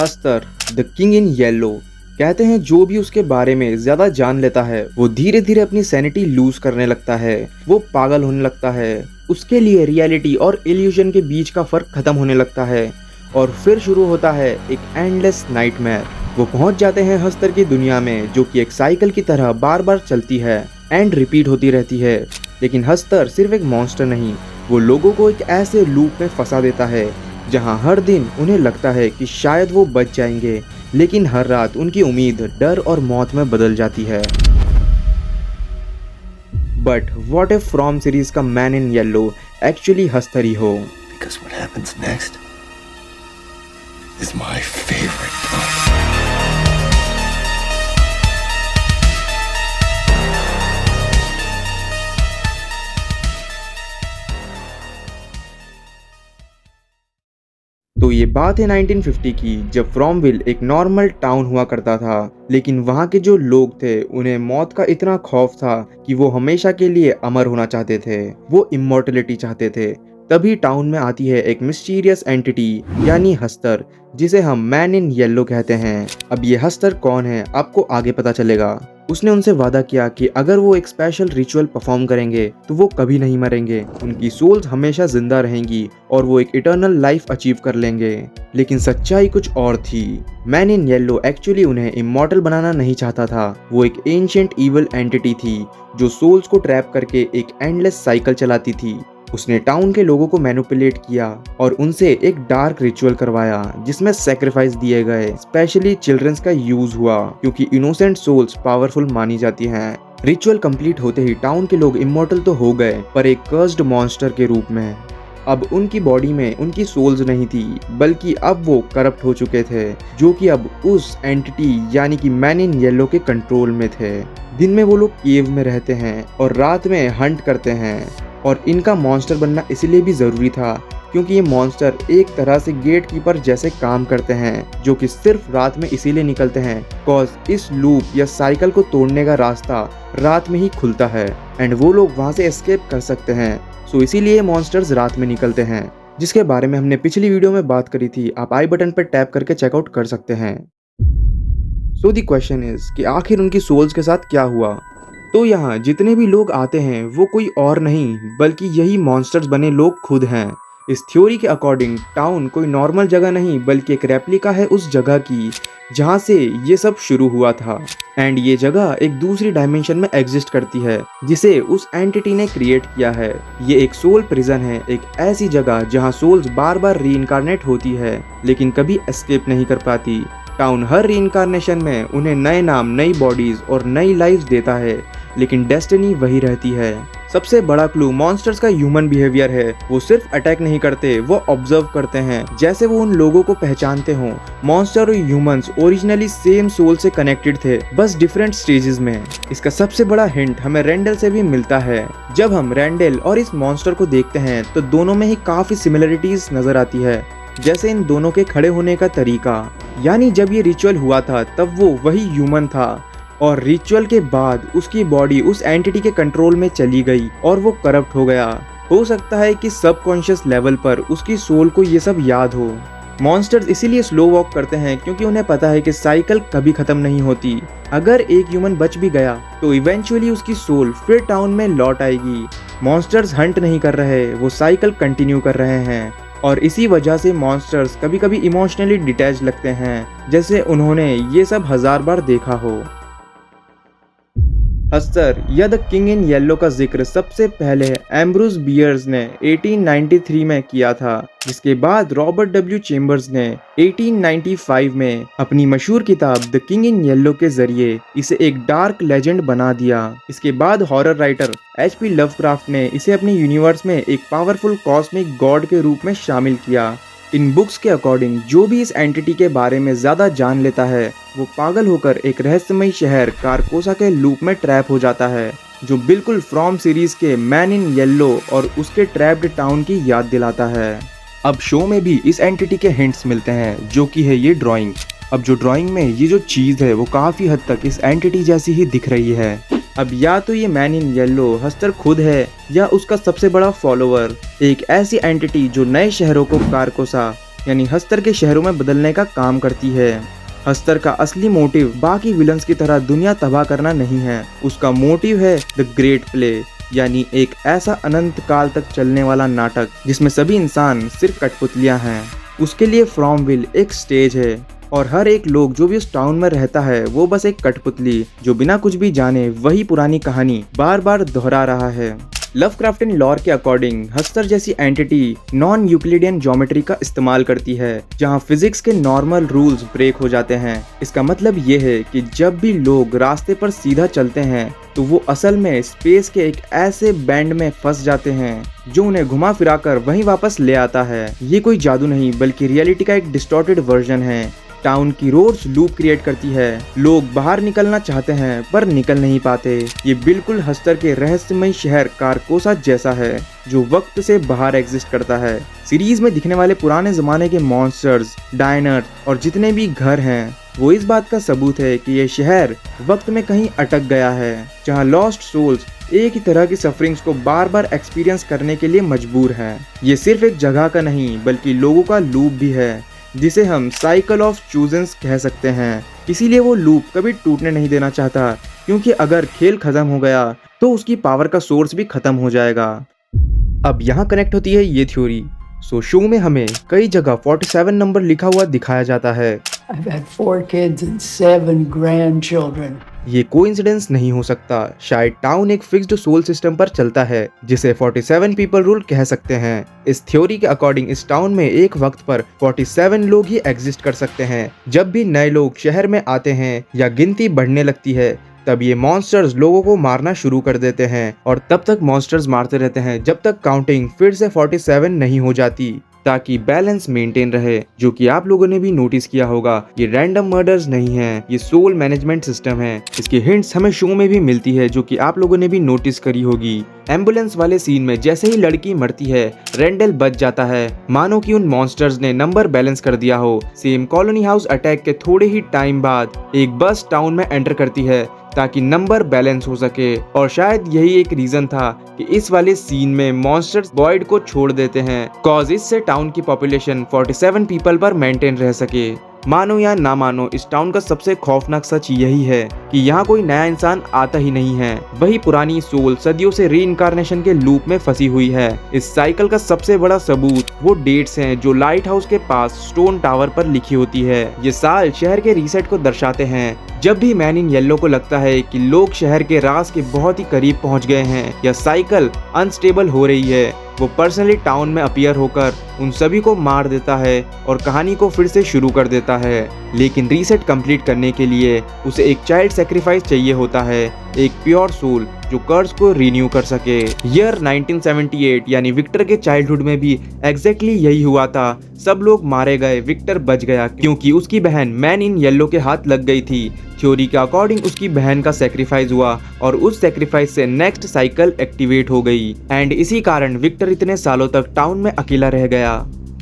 Hastar the king in yellow. कहते हैं जो भी उसके बारे में ज्यादा जान लेता है वो धीरे धीरे अपनी सैनिटी लूज करने लगता है, वो पागल होने लगता है। उसके लिए रियलिटी और इल्यूजन के बीच का फर्क खत्म होने लगता है और फिर शुरू होता है एक एंडलेस नाइटमेयर। वो पहुंच जाते हैं हस्तर की दुनिया में जो कि एक साइकिल की तरह बार बार चलती है एंड रिपीट होती रहती है। लेकिन हस्तर सिर्फ एक मॉन्स्टर नहीं, वो लोगों को एक ऐसे लूप में फंसा देता है जहां हर दिन उन्हें लगता है कि शायद वो बच जाएंगे, लेकिन हर रात उनकी उम्मीद डर और मौत में बदल जाती है। But what if from series का man in yellow actually Hastar ही हो? Because what happens next is my favorite part. तो ये बात है 1950 की, जब फ्रॉमविल एक नॉर्मल टाउन हुआ करता था। लेकिन वहाँ के जो लोग थे उन्हें मौत का इतना खौफ था कि वो हमेशा के लिए अमर होना चाहते थे, वो इमॉर्टलिटी चाहते थे। तभी टाउन में आती है एक मिस्टीरियस एंटिटी यानी हस्तर, जिसे हम मैन इन येलो कहते हैं। अब ये हस्तर कौन है आपको आगे पता चलेगा। उसने उनसे वादा किया कि अगर वो एक स्पेशल रिचुअल परफॉर्म करेंगे तो वो कभी नहीं मरेंगे, उनकी सोल्स हमेशा जिंदा रहेंगी और वो एक इटर्नल लाइफ अचीव कर लेंगे। लेकिन सच्चाई कुछ और थी। मैन इन येलो एक्चुअली उन्हें इमॉर्टल बनाना नहीं चाहता था। वो एक एंशिएंट इविल एंटिटी थी जो सोल्स को ट्रैप करके एक एंडलेस साइकिल चलाती थी। उसने टाउन के लोगों को मैनिपुलेट किया और उनसे एक डार्क रिचुअल करवाया जिसमें सैक्रिफाइस दिए गए, स्पेशली चिल्ड्रंस का यूज हुआ क्योंकि इनोसेंट सोल्स पावरफुल मानी जाती हैं। रिचुअल कंप्लीट होते ही टाउन के लोग इमॉर्टल तो हो गए पर एक कर्स्ड मॉन्स्टर के रूप में। अब उनकी बॉडी में उनकी सोल्स नहीं थी, बल्कि अब वो करप्ट हो चुके थे, जो कि अब उस एंटिटी यानी कि मैन इन येलो के कंट्रोल में थे। दिन में वो लोग केव में रहते हैं और रात में हंट करते हैं। और इनका मॉन्स्टर बनना इसलिए भी ज़रूरी था क्योंकि ये मॉन्स्टर एक तरह से गेट कीपर जैसे काम करते हैं, जो कि सिर्फ रात में इसीलिए निकलते हैं कॉज इस लूप या साइकिल को तोड़ने का रास्ता रात में ही खुलता है एंड वो लोग वहाँ से एस्केप कर सकते हैं। सो इसीलिए मॉन्स्टर्स रात में निकलते हैं, जिसके बारे में हमने पिछली वीडियो में बात करी थी। आप आई बटन पर टैप करके चेकआउट कर सकते हैं। सो द क्वेश्चन इज कि आखिर उनकी सोल्स के साथ क्या हुआ। तो यहाँ जितने भी लोग आते हैं वो कोई और नहीं बल्कि यही मॉन्स्टर्स बने लोग खुद हैं। इस थ्योरी के अकॉर्डिंग टाउन कोई नॉर्मल जगह नहीं बल्कि एक रेप्लिका है उस जगह की जहाँ से ये सब शुरू हुआ था। एंड ये जगह एक दूसरी डायमेंशन में एग्जिस्ट करती है जिसे उस एंटिटी ने क्रिएट किया है। ये एक सोल प्रिजन है, एक ऐसी जगह जहाँ सोल्स बार बार रीइंकारनेट होती है लेकिन कभी एस्केप नहीं कर पाती। टाउन हर रीइंकारनेशन में उन्हें नए नाम, नई बॉडीज और नई लाइफ्स देता है, लेकिन डेस्टिनी वही रहती है। सबसे बड़ा क्लू मॉन्स्टर्स का ह्यूमन बिहेवियर है। वो सिर्फ अटैक नहीं करते, वो ऑब्जर्व करते हैं जैसे वो उन लोगों को पहचानते हों। मॉन्स्टर और ह्यूमंस ओरिजिनली सेम सोल से कनेक्टेड थे, बस डिफरेंट स्टेजेस में। इसका सबसे बड़ा हिंट हमें रैंडल से भी मिलता है। जब हम रैंडल और इस मॉन्स्टर को देखते हैं तो दोनों में ही काफी सिमिलरिटीज नजर आती है, जैसे इन दोनों के खड़े होने का तरीका। यानी जब ये रिचुअल हुआ था तब वो वही ह्यूमन था और रिचुअल के बाद उसकी बॉडी उस एंटिटी के कंट्रोल में चली गई और वो करप्ट हो गया। हो सकता है कि सबकॉन्शियस लेवल पर उसकी सोल को ये सब याद हो। मॉन्स्टर्स इसीलिए स्लो वॉक करते हैं क्योंकि उन्हें पता है कि साइकिल कभी खत्म नहीं होती। अगर एक ह्यूमन बच भी गया तो इवेंचुअली उसकी सोल फिर टाउन में लौट आएगी। मॉन्स्टर्स हंट नहीं कर रहे, वो साइकिल कंटिन्यू कर रहे हैं और इसी वजह से मॉन्स्टर्स कभी कभी इमोशनली डिटैच लगते हैं, जैसे उन्होंने ये सब 1000 बार देखा हो। हस्तर या द किंग इन येलो का जिक्र सबसे पहले एम्ब्रोस बियर्स ने 1893 में किया था, जिसके बाद रॉबर्ट डब्ल्यू चेम्बर्स ने 1895 में अपनी मशहूर किताब द किंग इन येलो के जरिए इसे एक डार्क लेजेंड बना दिया। इसके बाद हॉरर राइटर HP लवक्राफ्ट ने इसे अपने यूनिवर्स में एक पावरफुल कॉस्मिक गॉड के रूप में शामिल किया। इन बुक्स के अकॉर्डिंग जो भी इस एंटिटी के बारे में ज्यादा जान लेता है वो पागल होकर एक रहस्यमयी शहर कारकोसा के लूप में ट्रैप हो जाता है, जो बिल्कुल फ्रॉम सीरीज के मैन इन येलो और उसके ट्रैप्ड टाउन की याद दिलाता है। अब शो में भी इस एंटिटी के हिंट्स मिलते हैं, जो कि है ये ड्राइंग। अब जो ड्राइंग में ये जो चीज है वो काफी हद तक इस एंटिटी जैसी ही दिख रही है। अब या तो ये मैन इन येलो हस्तर खुद है या उसका सबसे बड़ा फॉलोअर, एक ऐसी एंटिटी जो नए शहरों को कारकोसा यानी हस्तर के शहरों में बदलने का काम करती है। हस्तर का असली मोटिव बाकी विलन्स की तरह दुनिया तबाह करना नहीं है, उसका मोटिव है द ग्रेट प्ले, यानी एक ऐसा अनंत काल तक चलने वाला नाटक जिसमें सभी इंसान सिर्फ कठपुतलियां हैं। उसके लिए फ्रॉमविल एक स्टेज है और हर एक लोग जो भी उस टाउन में रहता है वो बस एक कठपुतली जो बिना कुछ भी जाने वही पुरानी कहानी बार बार दोहरा रहा है। लवक्राफ्टियन लॉर के अकॉर्डिंग हस्तर जैसी एंटिटी नॉन यूक्लिडियन ज्योमेट्री का इस्तेमाल करती है जहां फिजिक्स के नॉर्मल रूल्स ब्रेक हो जाते हैं। इसका मतलब ये है कि जब भी लोग रास्ते पर सीधा चलते हैं तो वो असल में स्पेस के एक ऐसे बैंड में फंस जाते हैं जो उन्हें घुमा फिरा कर वहीं वापस ले आता है। ये कोई जादू नहीं बल्कि रियलिटी का एक डिस्टॉर्टेड वर्जन है। टाउन की रोड्स लूप क्रिएट करती है, लोग बाहर निकलना चाहते हैं पर निकल नहीं पाते। ये बिल्कुल हस्तर के रहस्यमय शहर कारकोसा जैसा है जो वक्त से बाहर एग्जिस्ट करता है। सीरीज में दिखने वाले पुराने जमाने के मॉन्स्टर्स, डायनर और जितने भी घर हैं वो इस बात का सबूत है कि ये शहर वक्त में कहीं अटक गया है जहाँ लॉस्ट सोल्स एक ही तरह की सफरिंग्स को बार बार एक्सपीरियंस करने के लिए मजबूर हैं। ये सिर्फ एक जगह का नहीं बल्कि लोगों का लूप भी है जिसे हम साइकिल ऑफ चूजेंस कह सकते हैं। इसीलिए वो लूप कभी टूटने नहीं देना चाहता क्योंकि अगर खेल खत्म हो गया तो उसकी पावर का सोर्स भी खत्म हो जाएगा। अब यहाँ कनेक्ट होती है ये थ्योरी। शो में हमें कई जगह 47 नंबर लिखा हुआ दिखाया जाता है। I've had 4 kids and 7 grandchildren. ये कोइंसिडेंस नहीं हो सकता। शायद टाउन एक फिक्स्ड सोल सिस्टम पर चलता है जिसे 47 पीपल रूल कह सकते हैं। इस थ्योरी के अकॉर्डिंग इस टाउन में एक वक्त पर 47 लोग ही एग्जिस्ट कर सकते हैं। जब भी नए लोग शहर में आते हैं या गिनती बढ़ने लगती है तब ये मॉन्स्टर्स लोगों को मारना शुरू कर देते हैं और तब तक मॉन्स्टर्स मारते रहते हैं जब तक काउंटिंग फिर से 47 नहीं हो जाती ताकि बैलेंस मेंटेन रहे। जो कि आप लोगों ने भी नोटिस किया होगा, ये रैंडम मर्डर्स नहीं है, ये सोल मैनेजमेंट सिस्टम है। इसकी हिंट्स हमें शो में भी मिलती है जो कि आप लोगों ने भी नोटिस करी होगी। एम्बुलेंस वाले सीन में जैसे ही लड़की मरती है रेंडल बच जाता है, मानो कि उन मॉन्स्टर्स ने नंबर बैलेंस कर दिया हो। सेम कॉलोनी हाउस अटैक के थोड़े ही टाइम बाद एक बस टाउन में एंटर करती है ताकि नंबर बैलेंस हो सके और शायद यही एक रीजन था कि इस वाले सीन में मॉन्स्टर्स बॉयड को छोड़ देते हैं कॉज इससे टाउन की पॉपुलेशन 47 पीपल पर मेंटेन रह सके। मानो या ना मानो इस टाउन का सबसे खौफनाक सच यही है कि यहाँ कोई नया इंसान आता ही नहीं है, वही पुरानी सोल सदियों से रीइंकार्नेशन के लूप में फंसी हुई है। इस साइकिल का सबसे बड़ा सबूत वो डेट्स हैं जो लाइट हाउस के पास स्टोन टावर पर लिखी होती है। ये साल शहर के रीसेट को दर्शाते हैं। जब भी मैन इन येलो को लगता है कि लोग शहर के राज के बहुत ही करीब पहुंच गए हैं या साइकिल अनस्टेबल हो रही है, वो पर्सनली टाउन में अपीयर होकर उन सभी को मार देता है और कहानी को फिर से शुरू कर देता है। लेकिन रीसेट कंप्लीट करने के लिए उसे एक चाइल्ड सेक्रीफाइस चाहिए होता है, एक प्योर सोल जो कर्स को रिन्यू कर सके। ईयर 1978 यानी विक्टर के चाइल्डहुड में भी एग्जैक्टली यही हुआ था। सब लोग मारे गए, विक्टर बच गया क्योंकि उसकी बहन मैन इन येलो के हाथ लग गई थी। थ्योरी के अकॉर्डिंग उसकी बहन का सेक्रीफाइस हुआ और उस सेक्रीफाइस से नेक्स्ट साइकिल एक्टिवेट हो गई एंड इसी कारण विक्टर इतने सालों तक टाउन में अकेला रह गया।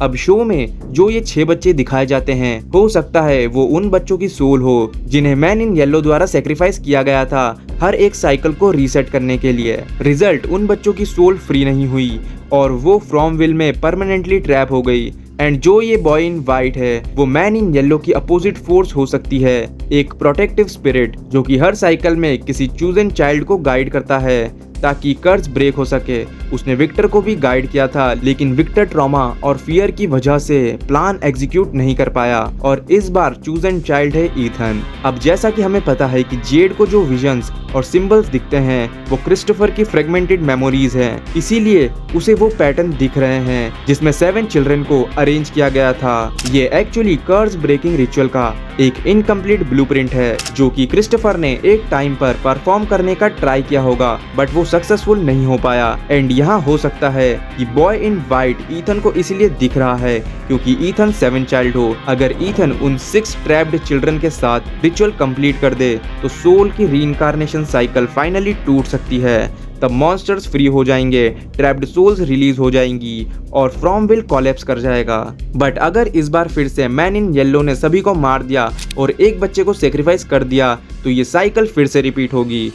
अब शो में जो ये 6 बच्चे दिखाए जाते हैं हो सकता है वो उन बच्चों की सोल हो जिन्हें मैन इन येलो द्वारा सेक्रीफाइस किया गया था हर एक साइकिल को रीसेट करने के लिए। रिजल्ट, उन बच्चों की सोल फ्री नहीं हुई और वो फ्रॉमविल में परमानेंटली ट्रैप हो गई। एंड जो ये बॉय इन वाइट है वो मैन इन येलो की अपोजिट फोर्स हो सकती है, एक प्रोटेक्टिव स्पिरिट जो कि हर साइकिल में किसी चूजन चाइल्ड को गाइड करता है ताकि कर्ज ब्रेक हो सके। उसने विक्टर को भी गाइड किया था लेकिन विक्टर ट्रॉमा और फियर की वजह से प्लान एग्जीक्यूट नहीं कर पाया और इस बार चूजन चाइल्ड है ईथन। अब जैसा कि हमें पता है कि जेड को जो विजन्स और सिंबल्स दिखते हैं वो क्रिस्टोफर की फ्रेगमेंटेड मेमोरीज हैं, इसीलिए उसे वो पैटर्न दिख रहे हैं जिसमें 7 चिल्ड्रन को अरेंज किया गया था। ये एक्चुअली कर्ज ब्रेकिंग रिचुअल का एक इनकम्प्लीट ब्लूप्रिंट है जो कि क्रिस्टोफर ने एक टाइम पर परफॉर्म करने का ट्राई किया होगा बट वो सक्सेसफुल नहीं हो पाया। एंड यहाँ हो सकता है कि बॉय इन वाइट ईथन को इसलिए दिख रहा है क्योंकि ईथन 7 चाइल्ड हो। अगर ईथन उन 6 ट्रैप्ड चिल्ड्रन के साथ रिचुअल कंप्लीट कर दे तो सोल की रीइंकार्नेशन साइकिल फाइनली टूट सकती है। तब मॉन्स्टर्स फ्री हो जाएंगे, ट्रैप्ड सोल्स रिलीज हो जाएंगी और फ्रॉमविल कोलैप्स कर जाएगा। बट अगर इस बार फिर से मैन इन येलो ने सभी को मार दिया और एक बच्चे को सेक्रीफाइस कर दिया तो ये साइकिल फिर से रिपीट होगी।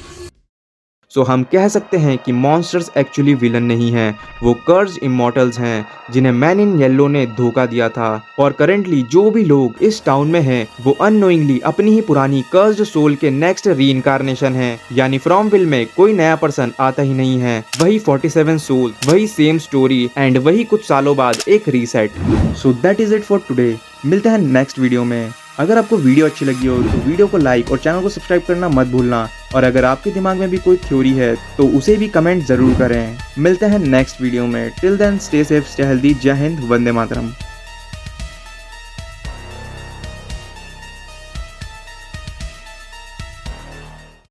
सो हम कह सकते हैं कि मॉन्स्टर्स एक्चुअली विलन नहीं हैं, वो कर्स्ड इमॉर्टल्स हैं जिन्हें मैन इन येलो ने धोखा दिया था। और करेंटली जो भी लोग इस टाउन में हैं वो अननोइंगली अपनी ही पुरानी कर्स्ड सोल के नेक्स्ट रीइंकार्नेशन हैं, यानी फ्रॉमविल में कोई नया पर्सन आता ही नहीं है, वही 47 सोल, वही सेम स्टोरी एंड वही कुछ सालों बाद एक reset. So that is it for today. मिलते हैं नेक्स्ट वीडियो में। अगर आपको वीडियो अच्छी लगी हो तो वीडियो को लाइक और चैनल को सब्सक्राइब करना मत भूलना, और अगर आपके दिमाग में भी कोई थ्योरी है तो उसे भी कमेंट जरूर करें। मिलते हैं नेक्स्ट वीडियो में। Till then stay safe, stay healthy. जय हिंद, वंदे मातरम।